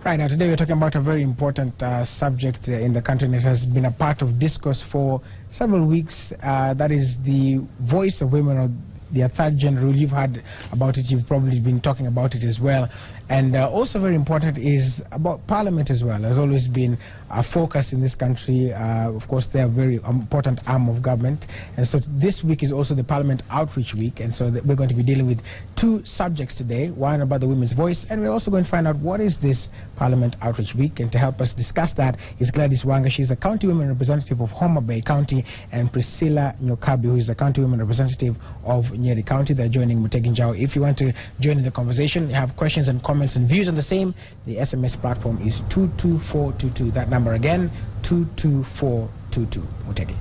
Right, now today we're talking about a very important subject in the country, and it has been a part of discourse for several weeks. That is the voice of women, or the third gender rule. You've heard about it, you've probably been talking about it as well. And also very important is about Parliament as well. There's always been a focus in this country. Of course, they're a very important arm of government. And so this week is also the Parliament Outreach Week. And so we're going to be dealing with two subjects today. One about the women's voice, and we're also going to find out what is this Parliament Outreach Week. And to help us discuss that is Gladys Wanga. She's a county women representative of Homabay County, and Priscilla Nyokabi, who is a county women representative of Nyeri County. They're joining Mutegi Njau. If you want to join in the conversation, you have questions and comments and views on the same, the SMS platform is 22422. That number again, 22422. Mutegi.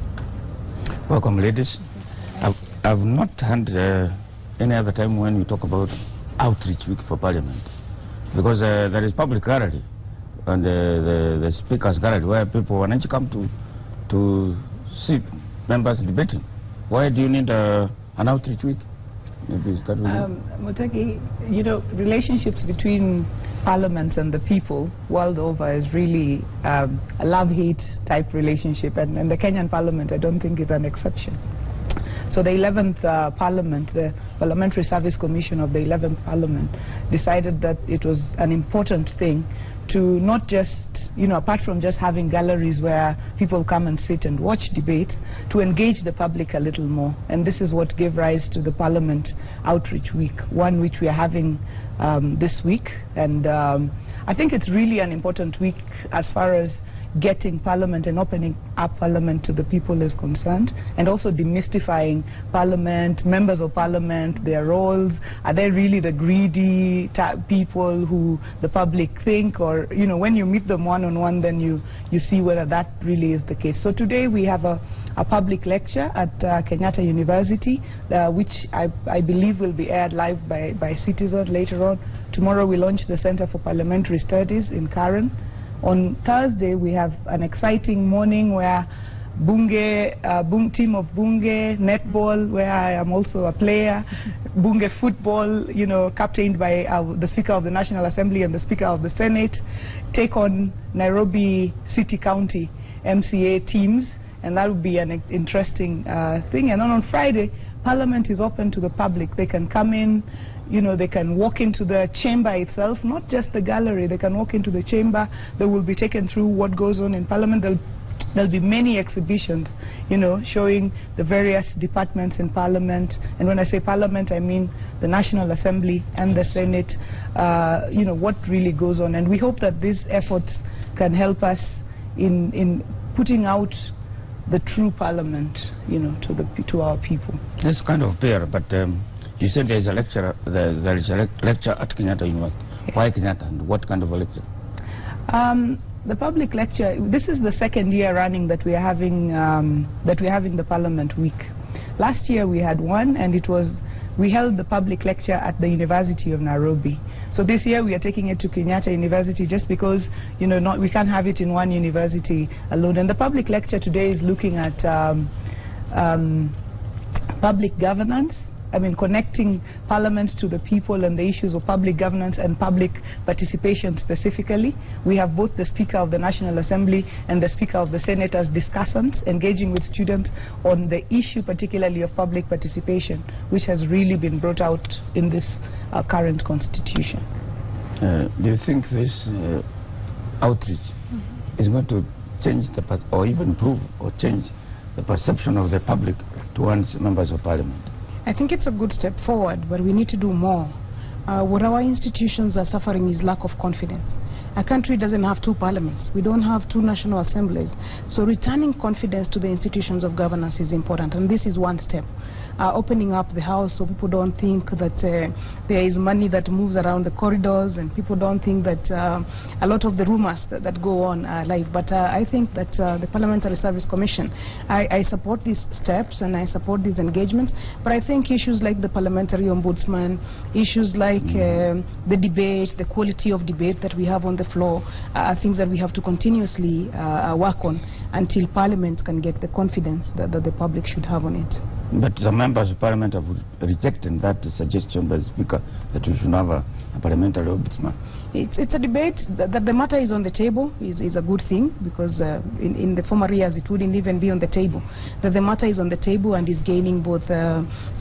Welcome, ladies. I've not had any other time when we talk about Outreach Week for Parliament, because there is public gallery and the speaker's gallery where people want to come to see members debating. Why do you need an Outreach Week? Mutegi, you know, relationships between parliaments and the people world over is really a love-hate type relationship, and the Kenyan Parliament, I don't think, is an exception. So the 11th Parliament, the Parliamentary Service Commission of the 11th Parliament, decided that it was an important thing to not just, you know, apart from just having galleries where people come and sit and watch debate, to engage the public a little more. And this is what gave rise to the Parliament Outreach Week, one which we are having this week. And I think it's really an important week as far as getting Parliament and opening up Parliament to the people is concerned, and also demystifying Parliament, members of Parliament, their roles. Are they really the greedy people who the public think, or, you know, when you meet them one-on-one, then you see whether that really is the case. So today we have a public lecture at Kenyatta University, which I believe will be aired live by Citizen later on. Tomorrow we launch the Center for Parliamentary Studies in Karen. On Thursday, we have an exciting morning where team of Bunge netball, where I am also a player, Bunge football, you know, captained by the Speaker of the National Assembly and the Speaker of the Senate, take on Nairobi City County MCA teams, and that would be an interesting thing. And then on Friday, Parliament is open to the public. They can come in. You know, they can walk into the chamber itself, not just the gallery. They can walk into the chamber. They will be taken through what goes on in Parliament. There'll be many exhibitions, you know, showing the various departments in Parliament. And when I say Parliament, I mean the National Assembly and the Senate, you know, what really goes on. And we hope that these efforts can help us in putting out the true Parliament, you know, to our people. That's kind of fair, but you said there is a lecture. There is a lecture at Kenyatta University. Why Kenyatta, and what kind of a lecture? The public lecture. This is the second year running that we are having the Parliament Week. Last year we had one, and we held the public lecture at the University of Nairobi. So this year we are taking it to Kenyatta University, just because, you know, we can't have it in one university alone. And the public lecture today is looking at public governance. I mean, connecting Parliament to the people and the issues of public governance and public participation specifically. We have both the Speaker of the National Assembly and the Speaker of the Senate as discussants, engaging with students on the issue particularly of public participation, which has really been brought out in this current constitution. Do you think this outreach is going to change or even improve or change the perception of the public towards members of Parliament? I think it's a good step forward, but we need to do more. What our institutions are suffering is lack of confidence. A country doesn't have two parliaments. We don't have two national assemblies. So returning confidence to the institutions of governance is important, and this is one step. Opening up the house so people don't think that there is money that moves around the corridors, and people don't think that a lot of the rumors that go on are live. But I think that the Parliamentary Service Commission, I support these steps and I support these engagements, but I think issues like the Parliamentary Ombudsman, issues like the debate, the quality of debate that we have on the floor, are things that we have to continuously work on until Parliament can get the confidence that the public should have on it. But the members of parliament have rejected that suggestion by the speaker that we should have a parliamentary ombudsman. It's a debate that the matter is on the table is a good thing, because in the former years it wouldn't even be on the table. That the matter is on the table and is gaining both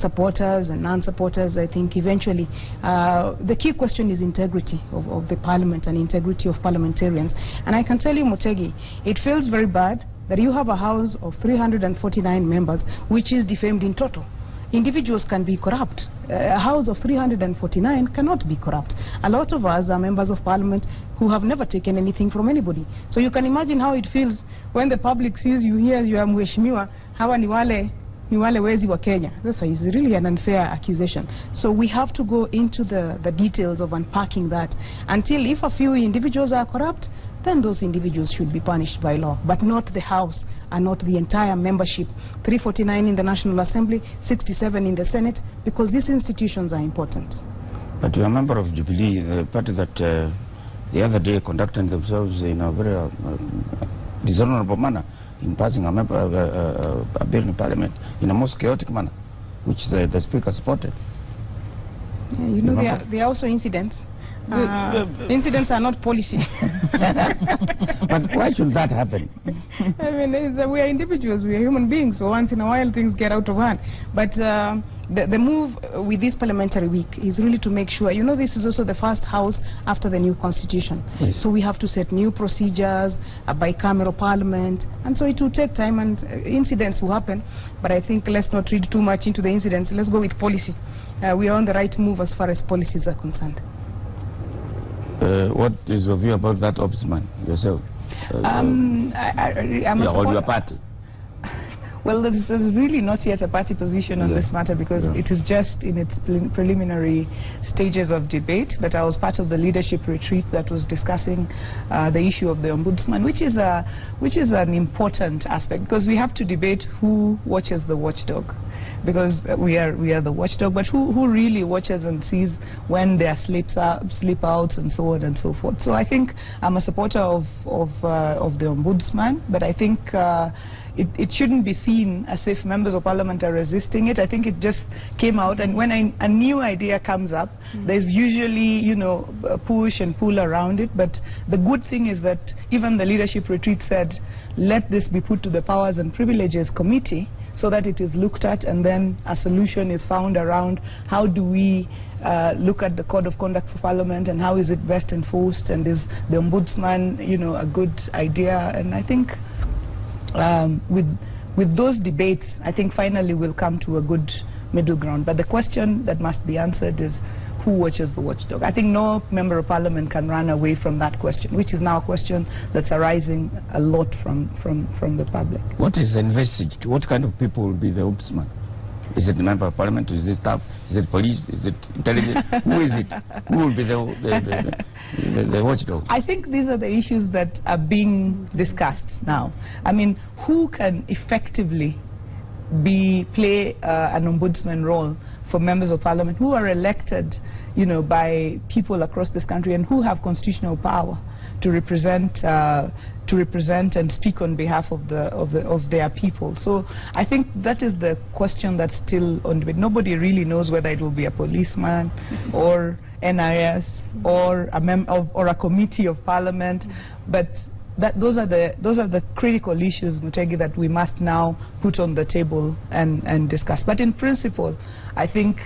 supporters and non-supporters. I think eventually the key question is integrity of the parliament and integrity of parliamentarians. And I can tell you, Mutegi, it feels very bad that you have a house of 349 members which is defamed in total. Individuals can be corrupt. A house of 349 cannot be corrupt. A lot of us are members of parliament who have never taken anything from anybody. So you can imagine how it feels when the public sees you here, you are mheshimiwa, hawa ni wale wezi wa Kenya. This is really an unfair accusation. So we have to go into the details of unpacking that. Until if a few individuals are corrupt, then those individuals should be punished by law, but not the House and not the entire membership. 349 in the National Assembly, 67 in the Senate, because these institutions are important. But you're a member of Jubilee, the party that the other day conducted themselves in a very dishonorable manner in passing a bill in Parliament in a most chaotic manner, which the Speaker supported. Yeah, you know, there are also incidents. Incidents are not policy. But why should that happen? I mean, we are individuals, we are human beings, so once in a while things get out of hand. But the move with this parliamentary week is really to make sure, you know, this is also the first house after the new constitution. Yes. So we have to set new procedures, a bicameral parliament, and so it will take time and incidents will happen. But I think let's not read too much into the incidents, let's go with policy. We are on the right move as far as policies are concerned. What is your view about that ombudsman yourself? I'm or your party? Well, there's really not yet a party position on this matter, because it is just in its preliminary stages of debate. But I was part of the leadership retreat that was discussing the issue of the ombudsman, which is an important aspect, because we have to debate who watches the watchdog. Because we are the watchdog, but who really watches and sees when there are slip outs and so on and so forth. So I think I'm a supporter of the ombudsman, but I think it shouldn't be seen as if members of parliament are resisting it. I think it just came out, and when a new idea comes up, there's usually, you know, a push and pull around it. But the good thing is that even the leadership retreat said, let this be put to the Powers and Privileges Committee, so that it is looked at, and then a solution is found around how do we look at the Code of Conduct for Parliament, and how is it best enforced, and is the ombudsman, you know, a good idea. And I think with those debates, I think finally we'll come to a good middle ground. But the question that must be answered is, who watches the watchdog? I think no member of parliament can run away from that question, which is now a question that's arising a lot from the public. What is envisaged? What kind of people will be the ombudsman? Is it the member of parliament? Is it staff? Is it police? Is it intelligence? Who is it? Who will be the watchdog? I think these are the issues that are being discussed now. I mean, who can effectively play an ombudsman role for members of parliament who are elected, you know, by people across this country, and who have constitutional power to represent and speak on behalf of their people. So I think that is the question that's still on debate. Nobody really knows whether it will be a policeman or NIS or a committee of parliament, but those are the critical issues, Mutegi, that we must now put on the table and discuss. But in principle, I think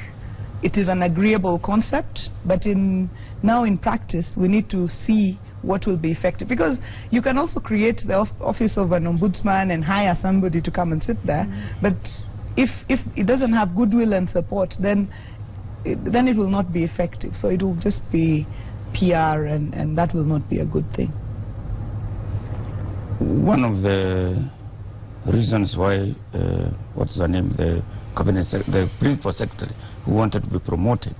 it is an agreeable concept, but now in practice we need to see what will be effective, because you can also create the office of an ombudsman and hire somebody to come and sit there, but if it doesn't have goodwill and support, then it will not be effective. So it will just be PR, and that will not be a good thing. One of the reasons why, what's her name, the cabinet, the principal secretary who wanted to be promoted,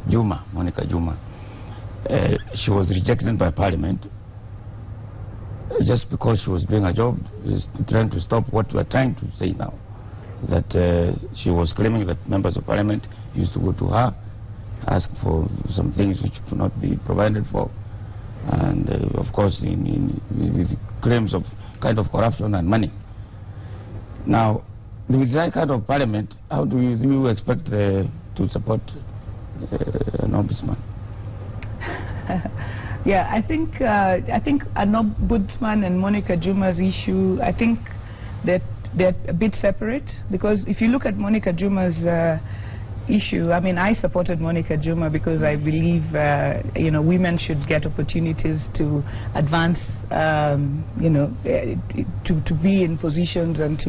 Monica Juma, she was rejected by parliament just because she was doing a job, trying to stop what we are trying to say now, that she was claiming that members of parliament used to go to her, ask for some things which could not be provided for, and of course with claims of kind of corruption and money. Now, with that kind of parliament, how do you expect to support an ombudsman? Yeah, I think an ombudsman and Monica Juma's issue, I think that they're a bit separate, because if you look at Monica Juma's issue, I mean, I supported Monica Juma because I believe you know, women should get opportunities to advance, you know, to be in positions and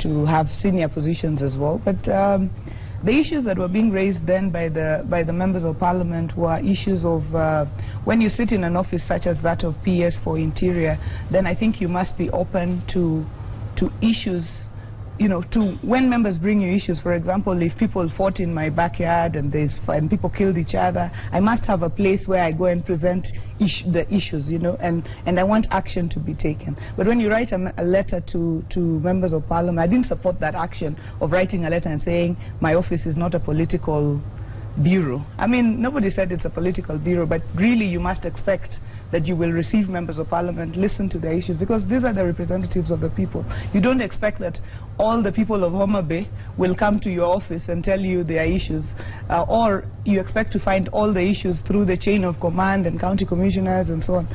to have senior positions as well. But the issues that were being raised then by the members of parliament were issues of when you sit in an office such as that of PS for Interior, then I think you must be open to issues, you know, to when members bring you issues. For example, if people fought in my backyard and people killed each other, I must have a place where I go and present the issues, you know, and I want action to be taken. But when you write a letter to members of parliament, I didn't support that action of writing a letter and saying my office is not a political bureau. I mean, nobody said it's a political bureau, but really you must expect that you will receive members of parliament, listen to their issues, because these are the representatives of the people. You don't expect that all the people of Homabay will come to your office and tell you their issues, or you expect to find all the issues through the chain of command and county commissioners and so on.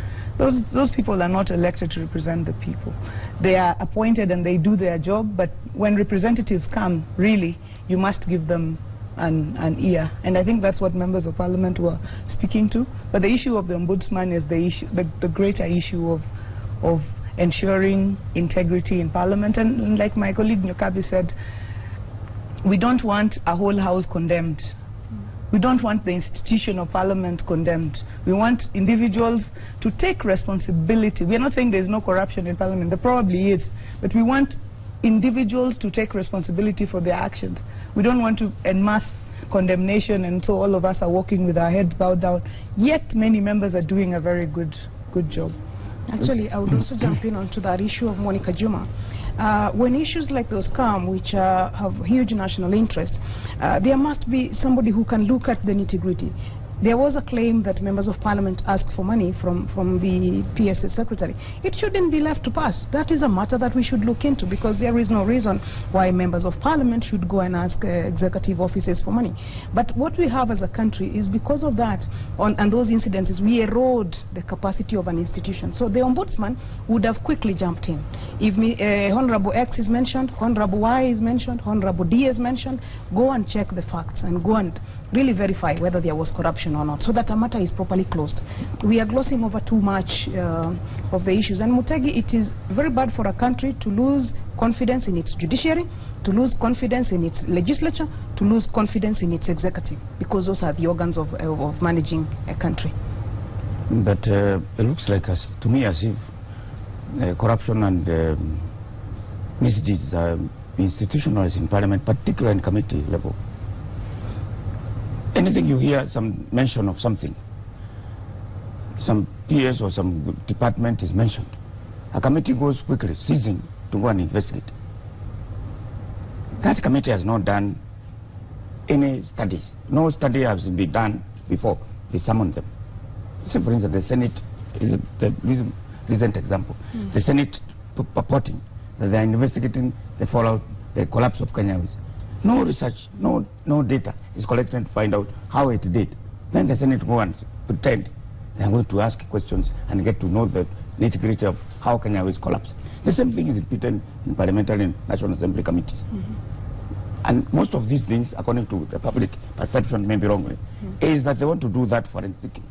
Those people are not elected to represent the people. They are appointed and they do their job, but when representatives come, really, you must give them an ear, and I think that's what members of parliament were speaking to. But the issue of the ombudsman is the greater issue of ensuring integrity in parliament, and like my colleague Nyokabi said, we don't want a whole house condemned. We don't want the institution of parliament condemned. We want individuals to take responsibility. We are not saying there's no corruption in parliament, there probably is, but we want individuals to take responsibility for their actions. We don't want to en masse condemnation, and so all of us are walking with our heads bowed down, yet many members are doing a very good job. Actually, I would also jump in onto that issue of Monica Juma. When issues like those come, which have huge national interest, there must be somebody who can look at the nitty-gritty. There was a claim that members of parliament asked for money from the PSS secretary. It shouldn't be left to pass. That is a matter that we should look into, because there is no reason why members of parliament should go and ask executive offices for money. But what we have as a country is, because of that and those incidences, we erode the capacity of an institution. So the ombudsman would have quickly jumped in. If Honorable X is mentioned, Honorable Y is mentioned, Honorable D is mentioned, go and check the facts and go and really verify whether there was corruption or not, so that a matter is properly closed. We are glossing over too much of the issues. And Mutegi, it is very bad for a country to lose confidence in its judiciary, to lose confidence in its legislature, to lose confidence in its executive, because those are the organs of managing a country. But it looks like, to me, as if corruption and misdeeds are institutionalized in parliament, particularly in committee level. Anything you hear some mention of something, some PS or some department is mentioned, a committee goes quickly, seizing to go and investigate. That committee has not done any studies. No study has been done before they summoned them. So, for instance, the Senate is the recent example. The Senate purporting that they are investigating the fallout, the collapse of Kenyawis. No research, no data is collected to find out how it did. Then the Senate go and pretend they are going to ask questions and get to know the nitty-gritty of how Kenyawis collapsed. The same thing is repeated in parliamentary and National Assembly committees. And most of these things, according to the public perception, may be wrong, is that they want to do that forensically.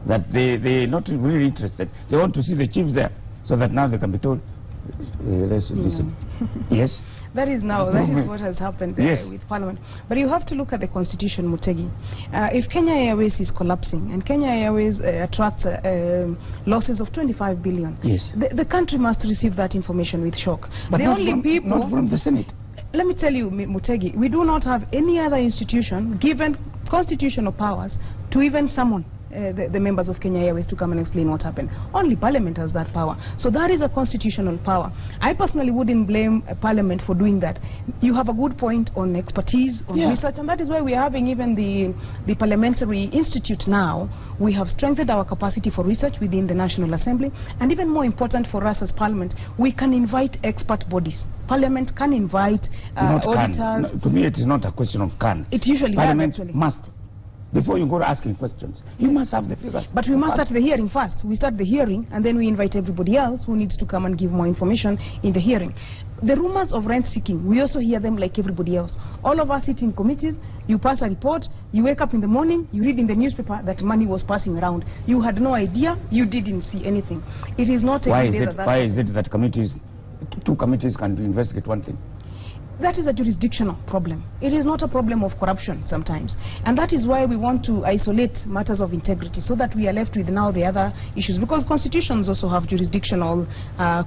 That they're not really interested. They want to see the chiefs there, so that now they can be told, let's listen. Yes? That is what has happened with Parliament. But you have to look at the Constitution, Mutegi. If Kenya Airways is collapsing, and Kenya Airways attracts losses of 25 billion, the country must receive that information with shock. But not from the Senate. Let me tell you, Mutegi, we do not have any other institution given constitutional powers to even summon the members of Kenya Airways to come and explain what happened. Only Parliament has that power. So that is a constitutional power. I personally wouldn't blame Parliament for doing that. You have a good point on expertise, on research, and that is why we are having even the Parliamentary Institute now. We have strengthened our capacity for research within the National Assembly, and even more important for us as Parliament, we can invite expert bodies. Parliament can invite auditors. No, to me, it is not a question of can. It usually Parliament does, actually. must. Before you go asking questions, you must have the figures. But we must start the hearing first. We start the hearing, and then we invite everybody else who needs to come and give more information in the hearing. The rumors of rent seeking, we also hear them like everybody else. All of us sit in committees, you pass a report, you wake up in the morning, you read in the newspaper that money was passing around. You had no idea, you didn't see anything. It is not why is it that committees, two committees can investigate one thing? That is a jurisdictional problem. It is not a problem of corruption sometimes. And that is why we want to isolate matters of integrity, so that we are left with now the other issues. Because constitutions also have jurisdictional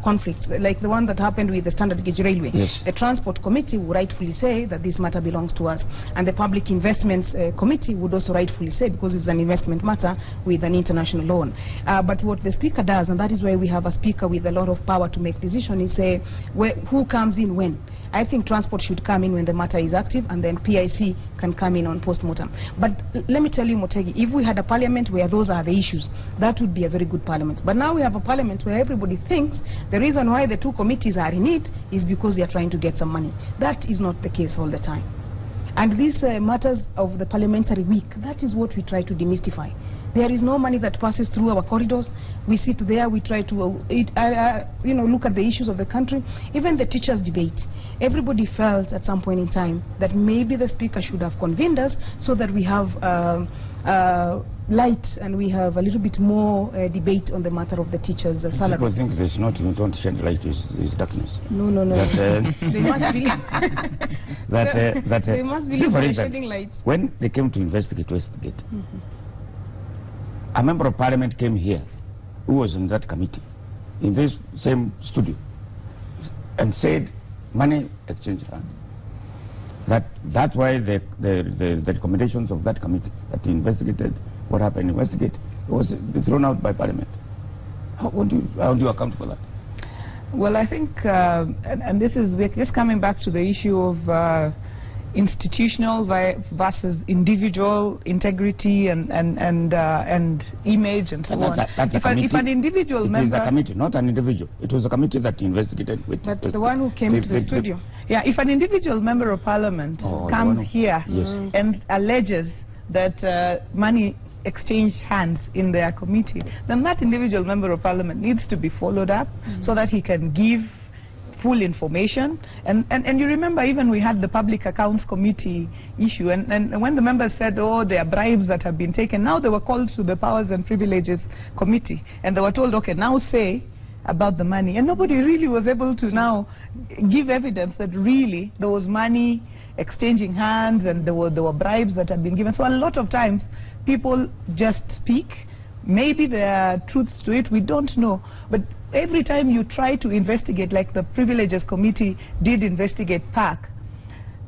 conflicts, like the one that happened with the Standard Gauge Railway. Yes. The Transport Committee would rightfully say that this matter belongs to us. And the Public Investments Committee would also rightfully say, because it's an investment matter with an international loan. But what the Speaker does, and that is why we have a Speaker with a lot of power to make decisions, is say who comes in when. I think Transport should come in when the matter is active, and then PIC can come in on post-mortem. But let me tell you, Motegi, if we had a parliament where those are the issues, that would be a very good parliament. But now we have a parliament where everybody thinks the reason why the two committees are in it is because they are trying to get some money. That is not the case all the time. And these matters of the parliamentary week, that is what we try to demystify. There is no money that passes through our corridors. We sit there, we try to look at the issues of the country. Even the teachers' debate, everybody felt at some point in time that maybe the Speaker should have convened us so that we have light and we have a little bit more debate on the matter of the teachers' salary. People think there's not, you don't shed light, is darkness. No. They must believe. They must believe by shedding light. When they came to investigate Westgate, a member of Parliament came here who was in that committee, in this same studio, and said money exchange funds. That's why the recommendations of that committee that investigated what happened in Westgate was thrown out by Parliament. How do you account for that? Well, I think, and this is, we're just coming back to the issue of institutional versus individual integrity and image and so on. If an individual member... It is a committee, not an individual. It was a committee that investigated with... But the one who came to the studio. Yeah, if an individual member of Parliament comes here and alleges that money exchanged hands in their committee, then that individual member of Parliament needs to be followed up so that he can give full information. And you remember, even we had the Public Accounts Committee issue, and when the members said, oh, there are bribes that have been taken, now they were called to the Powers and Privileges Committee, and they were told, okay, now say about the money. And nobody really was able to now give evidence that really there was money exchanging hands and there were bribes that had been given. So a lot of times people just speak. Maybe there are truths to it, we don't know. But every time you try to investigate, like the Privileges Committee did investigate PAC,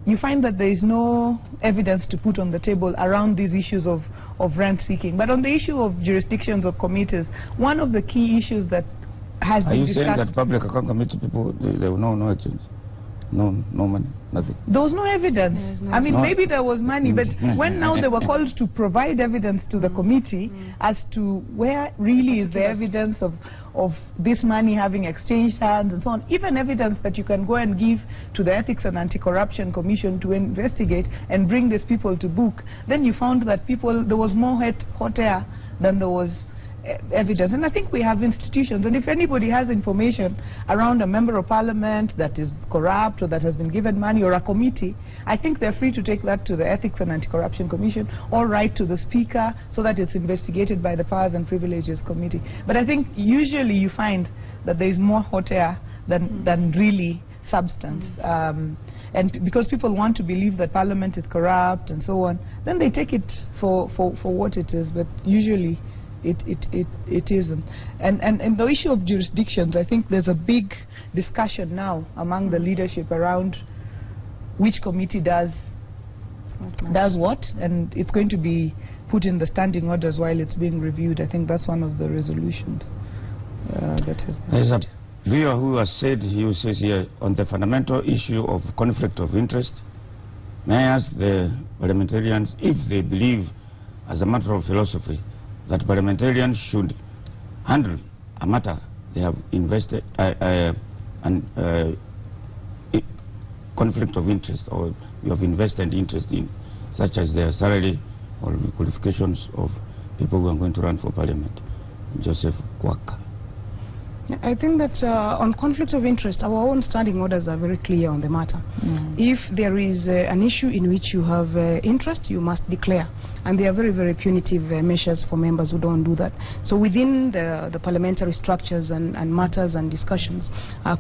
you find that there is no evidence to put on the table around these issues of rent seeking. But on the issue of jurisdictions of committees, one of the key issues that has been discussed... Are you saying that Public Account Committee people, there were no exchange? No money, nothing. There was no evidence. I mean, maybe there was money, but when now they were called to provide evidence to the committee as to where really is the evidence of this money having exchanged hands and so on, even evidence that you can go and give to the Ethics and Anti-Corruption Commission to investigate and bring these people to book, then you found that there was more hot air than there was evidence. And I think we have institutions, and if anybody has information around a member of Parliament that is corrupt or that has been given money, or a committee, I think they're free to take that to the Ethics and Anti-Corruption Commission or write to the Speaker so that it's investigated by the Powers and Privileges Committee. But I think usually you find that there is more hot air than really substance. And because people want to believe that Parliament is corrupt and so on, then they take it for what it is, but usually it isn't. And the issue of jurisdictions, I think there's a big discussion now among the leadership around which committee does what, and it's going to be put in the standing orders while it's being reviewed. I think that's one of the resolutions that has been There's a viewer who has said, he says here, on the fundamental issue of conflict of interest, may I ask the parliamentarians if they believe, as a matter of philosophy, that parliamentarians should handle a matter they have invested, conflict of interest, or you have invested interest in, such as their salary or the qualifications of people who are going to run for parliament. Joseph Wanga. I think that on conflict of interest, our own standing orders are very clear on the matter. If there is an issue in which you have interest, you must declare. And they are very, very punitive measures for members who don't do that. So within the parliamentary structures and matters and discussions,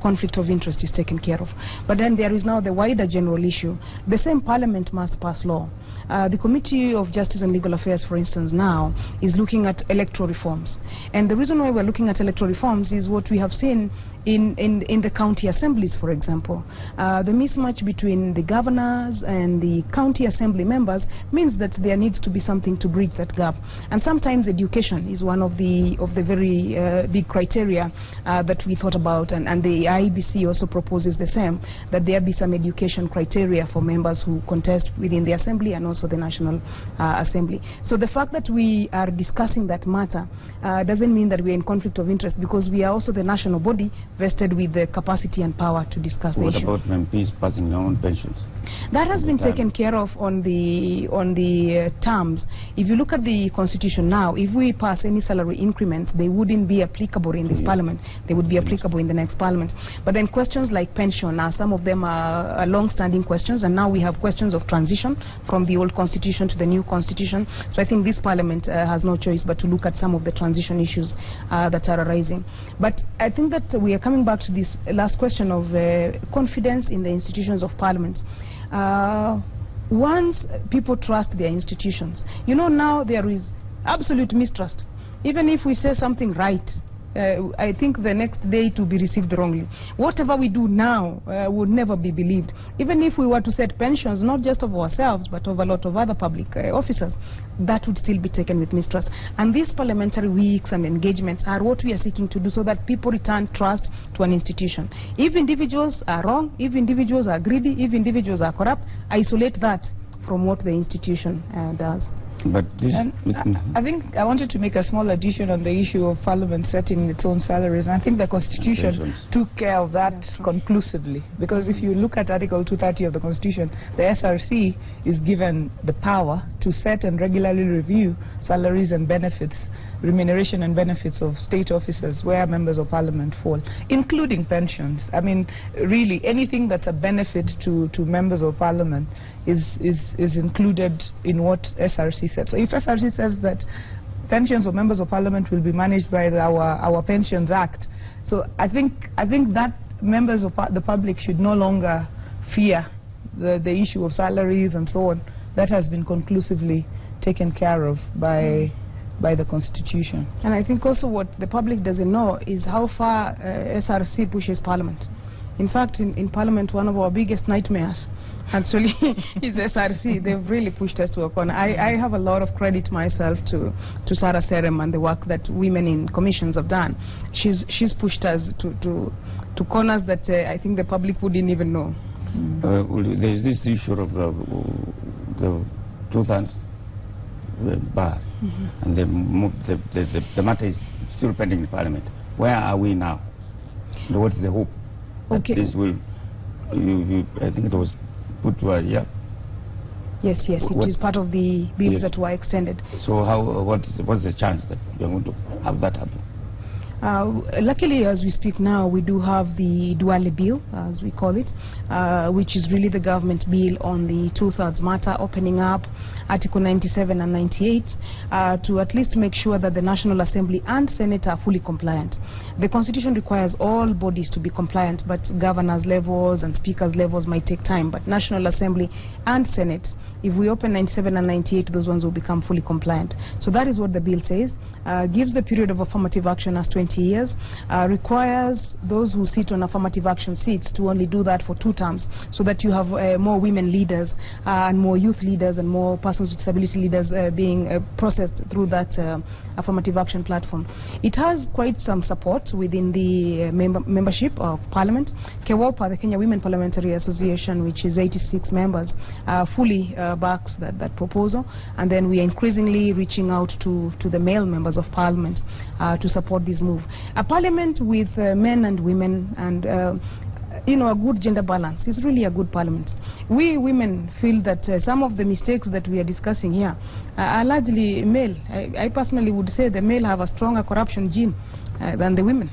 conflict of interest is taken care of. But then there is now the wider general issue. The same parliament must pass law. The Committee of Justice and Legal Affairs, for instance, now is looking at electoral reforms. And the reason why we're looking at electoral reforms is what we have seen in the county assemblies, for example. The mismatch between the governors and the county assembly members means that there needs to be something to bridge that gap. And sometimes education is one of the very big criteria that we thought about, and the IEBC also proposes the same, that there be some education criteria for members who contest within the assembly and also the National Assembly. So the fact that we are discussing that matter doesn't mean that we're in conflict of interest, because we are also the national body vested with the capacity and power to discuss the issue. What about MPs passing their own pensions? That has been taken care of on the terms. If you look at the constitution now, if we pass any salary increments, they wouldn't be applicable in this parliament. They would be applicable in the next parliament. But then questions like pension, some of them are long-standing questions, and now we have questions of transition from the old constitution to the new constitution. So I think this parliament has no choice but to look at some of the transition issues that are arising. But I think that we are coming back to this last question of confidence in the institutions of parliament. Once people trust their institutions, you know, now there is absolute mistrust. Even if we say something right, I think the next day to be received wrongly. Whatever we do now would never be believed. Even if we were to set pensions, not just of ourselves, but of a lot of other public officers, that would still be taken with mistrust. And these parliamentary weeks and engagements are what we are seeking to do, so that people return trust to an institution. If individuals are wrong, if individuals are greedy, if individuals are corrupt, isolate that from what the institution does. But this, I think I wanted to make a small addition on the issue of Parliament setting its own salaries, and I think the Constitution took care of that conclusively, because if you look at Article 230 of the Constitution, the SRC is given the power to set and regularly review salaries and benefits, remuneration and benefits of state officers where members of Parliament fall, including pensions. I mean, really, anything that's a benefit to members of Parliament is included in what SRC said. So if SRC says that pensions of members of Parliament will be managed by our Pensions Act, so I think that members of the public should no longer fear the issue of salaries and so on. That has been conclusively taken care of by the Constitution. And I think also what the public doesn't know is how far SRC pushes Parliament. In fact, in Parliament, one of our biggest nightmares actually is SRC. They've really pushed us to a corner. I have a lot of credit myself to Sarah Serem and the work that women in commissions have done. She's pushed us to corners that I think the public wouldn't even know. There's this issue of the two-thirds bar, and the matter is still pending in Parliament. Where are we now? What is the hope that this will? I think it was put to a Yes, it is part of the bills that were extended. So what's the chance that we are going to have that happen? Luckily, as we speak now, we do have the Duale bill, as we call it, which is really the government bill on the two-thirds matter, opening up Article 97 and 98 to at least make sure that the National Assembly and Senate are fully compliant. The Constitution requires all bodies to be compliant, but governors' levels and speakers' levels might take time. But National Assembly and Senate, if we open 97 and 98, those ones will become fully compliant. So that is what the bill says. gives the period of affirmative action as 20 years, requires those who sit on affirmative action seats to only do that for 2 terms, so that you have more women leaders and more youth leaders and more persons with disability leaders being processed through that affirmative action platform. It has quite some support within the membership of Parliament. KEWOPA, the Kenya Women Parliamentary Association, which is 86 members, fully backs that proposal, and then we are increasingly reaching out to the male members of Parliament to support this move. A Parliament with men and women and a good gender balance is really a good Parliament. We women feel that some of the mistakes that we are discussing here are largely male. I personally would say the male have a stronger corruption gene than the women.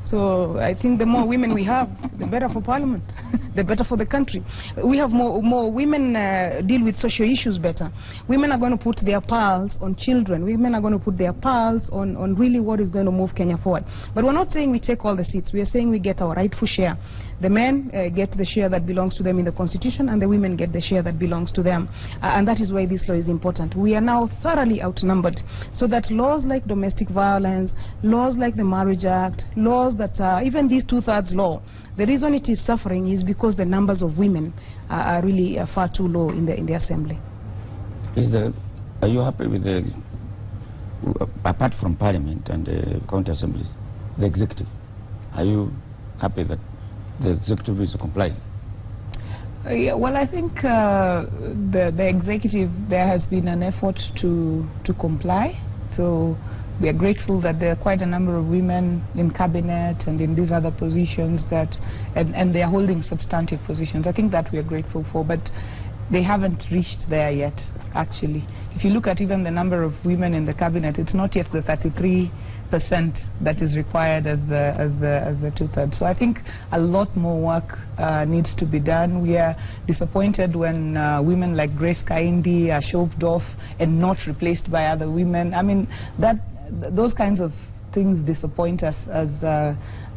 So I think the more women we have, the better for Parliament, the better for the country. We have more women deal with social issues better. Women are going to put their pulse on children. Women are going to put their pulse on really what is going to move Kenya forward. But we're not saying we take all the seats. We are saying we get our rightful share. The men get the share that belongs to them in the Constitution, and the women get the share that belongs to them. And that is why this law is important. We are now thoroughly outnumbered, so that laws like domestic violence, laws like the Marriage Act, laws that even this 2/3 law, the reason it is suffering is because the numbers of women are really far too low in the assembly. Are you happy with the, apart from Parliament and the county assemblies, the executive? Are you happy that the executive is complying? Yeah, well, I think the executive, there has been an effort to comply. So we are grateful that there are quite a number of women in cabinet and in these other positions that, and they are holding substantive positions. I think that we are grateful for, but they haven't reached there yet, actually. If you look at even the number of women in the cabinet, it's not yet the 33% that is required as the 2/3. So I think a lot more work needs to be done. We are disappointed when women like Grace Kaindi are shoved off and not replaced by other women. I mean, those kinds of things disappoint us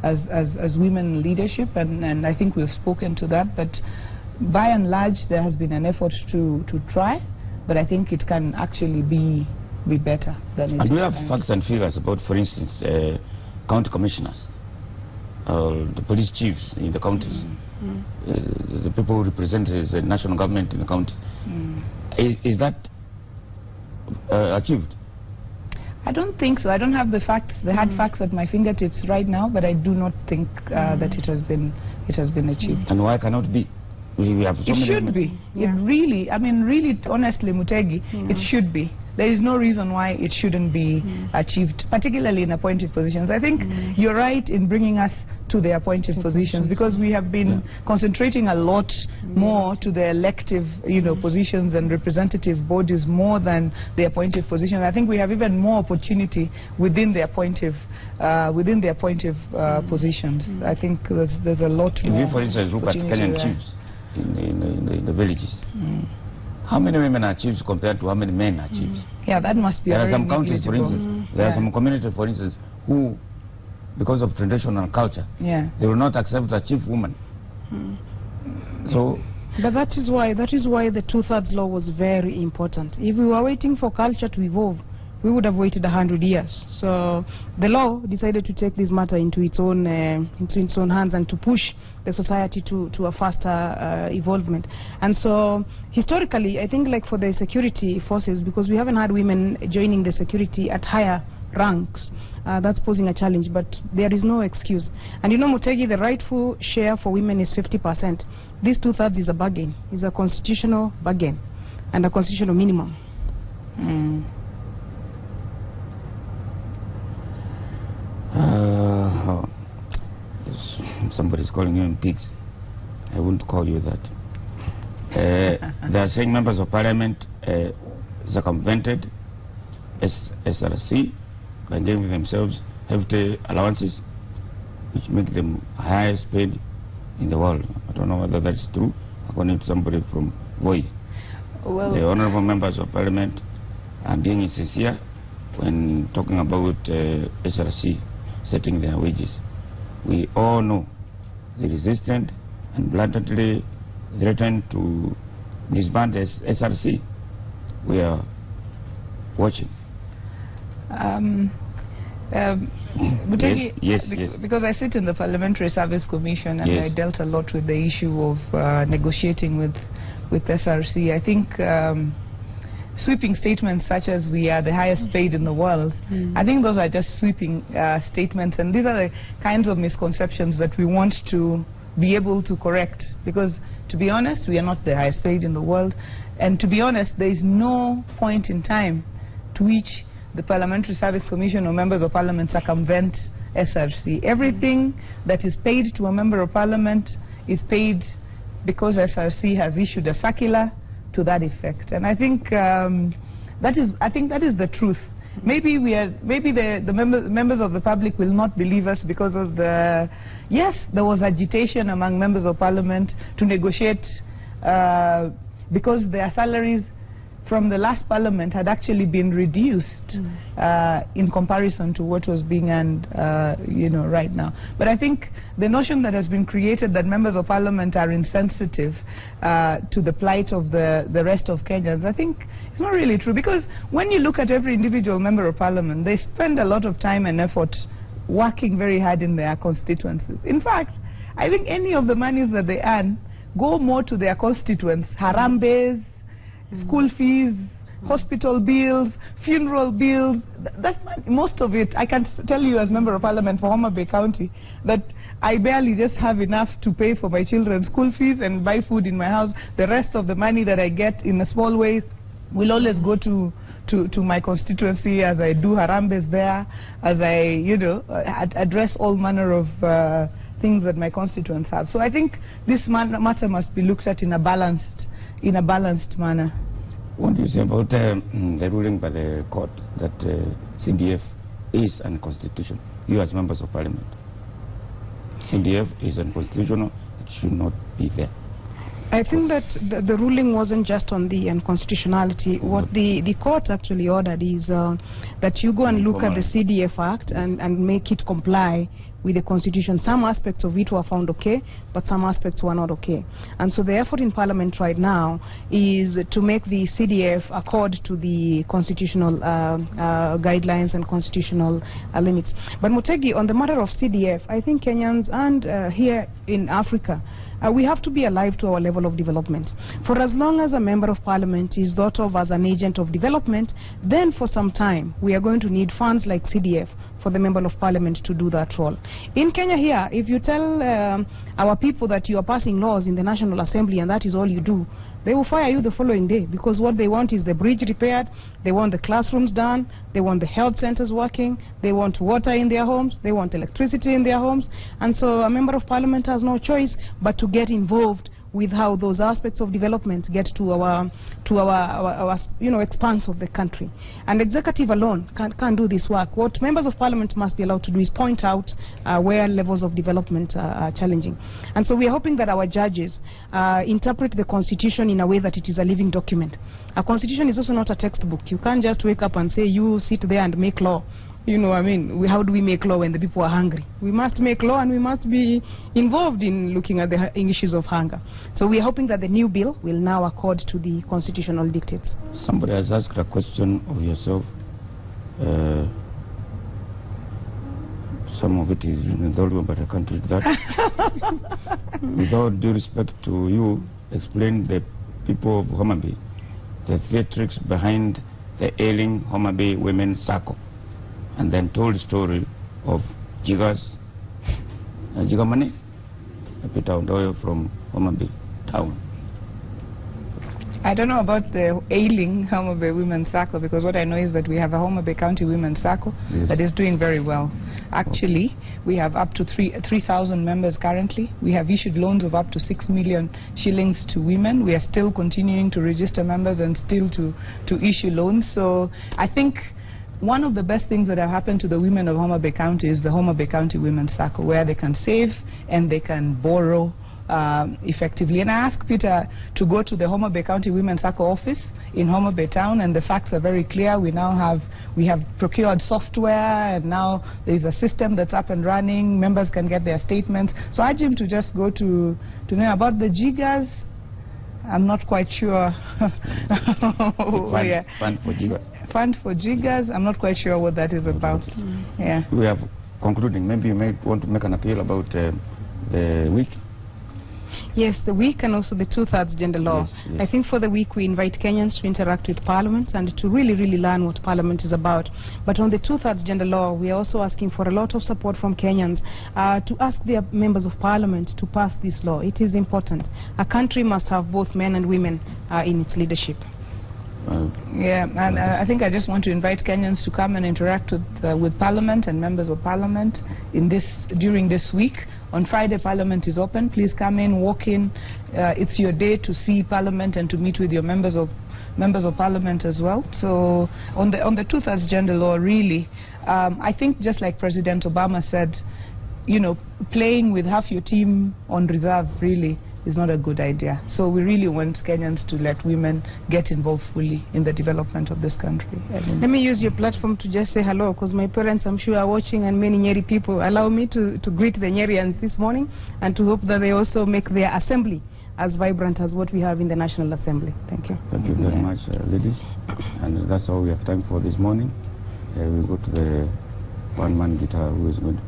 as women leadership, and I think we've spoken to that. But by and large, there has been an effort to try, but I think it can actually be better than it is. And we have facts and figures about, for instance, county commissioners, the police chiefs in the counties, the people who represent the national government in the county. Is that achieved? I don't think so. I don't have the facts, the hard facts at my fingertips right now, but I do not think that it has been achieved. And why cannot be? We have so it should be. Yeah. It really, I mean, really, honestly, Mutegi, it should be. There is no reason why it shouldn't be achieved, particularly in appointed positions. I think you're right in bringing us to the appointed positions, because we have been concentrating a lot more to the elective, positions and representative bodies more than the appointed positions. I think we have even more opportunity within the appointed positions. I think there's a lot more. If you, for instance, look at Kenyan chiefs in the villages, how many women are chiefs compared to how many men are chiefs? Yeah, that must be. There are some counties, for instance, there are some communities, for instance, who, because of tradition and culture, they will not accept a chief woman. So, but that is why the 2/3 law was very important. If we were waiting for culture to evolve, we would have waited 100 years. So the law decided to take this matter into its own hands and to push the society to a faster evolvement. And so historically, I think, like for the security forces, because we haven't had women joining the security at higher ranks, that's posing a challenge, but there is no excuse. And Mutegi, the rightful share for women is 50%. This 2/3 is a bargain, is a constitutional bargain and a constitutional minimum. Somebody's calling you in pigs. I wouldn't call you that. They are saying members of Parliament circumvented SRC by giving themselves hefty allowances, which make them highest paid in the world. I don't know whether that's true, according to somebody from Voi. Well, the honorable members of Parliament are being insincere when talking about SRC setting their wages. We all know the resistant and blatantly threatened to disband SRC. We are watching. Yes. Because I sit in the Parliamentary Service Commission and I dealt a lot with the issue of negotiating with SRC. I think sweeping statements such as we are the highest paid in the world, I think those are just sweeping statements, and these are the kinds of misconceptions that we want to be able to correct, because to be honest, we are not the highest paid in the world, and to be honest, there is no point in time to which the Parliamentary Service Commission or members of Parliament circumvent SRC. Everything that is paid to a member of Parliament is paid because SRC has issued a circular to that effect, and I think that is the truth. Maybe the members of the public will not believe us because of the there was agitation among members of Parliament to negotiate because their salaries from the last Parliament had actually been reduced in comparison to what was being earned right now. But I think the notion that has been created that members of Parliament are insensitive to the plight of the rest of Kenyans, I think it's not really true, because when you look at every individual member of Parliament, they spend a lot of time and effort working very hard in their constituencies. In fact, I think any of the monies that they earn go more to their constituents, Harambes, school fees, hospital bills, funeral bills. That's most of it. I can tell you as Member of Parliament for Homabay County that I barely just have enough to pay for my children's school fees and buy food in my house. The rest of the money that I get in a small way will always go to my constituency, as I do Harambes there, as I address all manner of things that my constituents have. So I think this matter must be looked at in a balanced manner. What do you say about the ruling by the court that CDF is unconstitutional? You as members of Parliament, CDF is unconstitutional, it should not be there. I think that the ruling wasn't just on the unconstitutionality. What the court actually ordered is that you go and look at the CDF Act and make it comply with the Constitution. Some aspects of it were found okay, but some aspects were not okay. And so the effort in Parliament right now is to make the CDF accord to the constitutional guidelines and constitutional limits. But Mutegi, on the matter of CDF, I think Kenyans and here in Africa, we have to be alive to our level of development. For as long as a member of Parliament is thought of as an agent of development, then for some time we are going to need funds like CDF for the member of Parliament to do that role. In Kenya here, if you tell our people that you are passing laws in the National Assembly and that is all you do, they will fire you the following day, because what they want is the bridge repaired, they want the classrooms done, they want the health centers working, they want water in their homes, they want electricity in their homes, and so a member of Parliament has no choice but to get involved with how those aspects of development get to our expanse of the country. And executive alone can't do this work. What members of Parliament must be allowed to do is point out where levels of development are challenging. And so we are hoping that our judges interpret the Constitution in a way that it is a living document. A Constitution is also not a textbook. You can't just wake up and say you sit there and make law. How do we make law when the people are hungry? We must make law, and we must be involved in looking at the issues of hunger. So we are hoping that the new bill will now accord to the constitutional dictates. Somebody has asked a question of yourself. Some of it is in the audio, but I can't read that. Without due respect to you, explain the people of Homabay the theatrics behind the ailing Homabay Women's Circle, and then told the story of Jigamani, Peter Ondoyo from Homabay town. I don't know about the ailing Homabay Women's Circle, because what I know is that we have a Homabay County Women's Circle that is doing very well. Actually, we have up to 3,000 members currently. We have issued loans of up to 6 million shillings to women. We are still continuing to register members and still to issue loans. So I think one of the best things that have happened to the women of Homabay County is the Homabay County Women's Circle, where they can save and they can borrow effectively. And I asked Peter to go to the Homabay County Women's Circle office in Homabay town, and the facts are very clear. We have procured software, and now there is a system that's up and running. Members can get their statements. So I urge him to just go to know about the Jigas. I'm not quite sure. Fund for Jigas. fund for jiggers. I'm not quite sure what that is about. Yeah. We are concluding. Maybe you may want to make an appeal about the week. Yes, the week and also the 2/3 gender law. Yes, yes. I think for the week we invite Kenyans to interact with Parliament and to really learn what Parliament is about. But on the 2/3 gender law, we are also asking for a lot of support from Kenyans to ask their members of Parliament to pass this law. It is important. A country must have both men and women in its leadership. Yeah, and I think I just want to invite Kenyans to come and interact with Parliament and members of Parliament during this week. On Friday, Parliament is open. Please come in, walk in. It's your day to see Parliament and to meet with your members of Parliament as well. So on the 2/3 gender law, really, I think just like President Obama said, you know, playing with half your team on reserve really is not a good idea. So we really want Kenyans to let women get involved fully in the development of this country. Let me use your platform to just say hello, because my parents, I'm sure, are watching, and many Nyeri people. Allow me to greet the Nyerians this morning and to hope that they also make their assembly as vibrant as what we have in the National Assembly. Thank you. Thank you very much, ladies. And that's all we have time for this morning. We'll go to the one-man guitar who is going to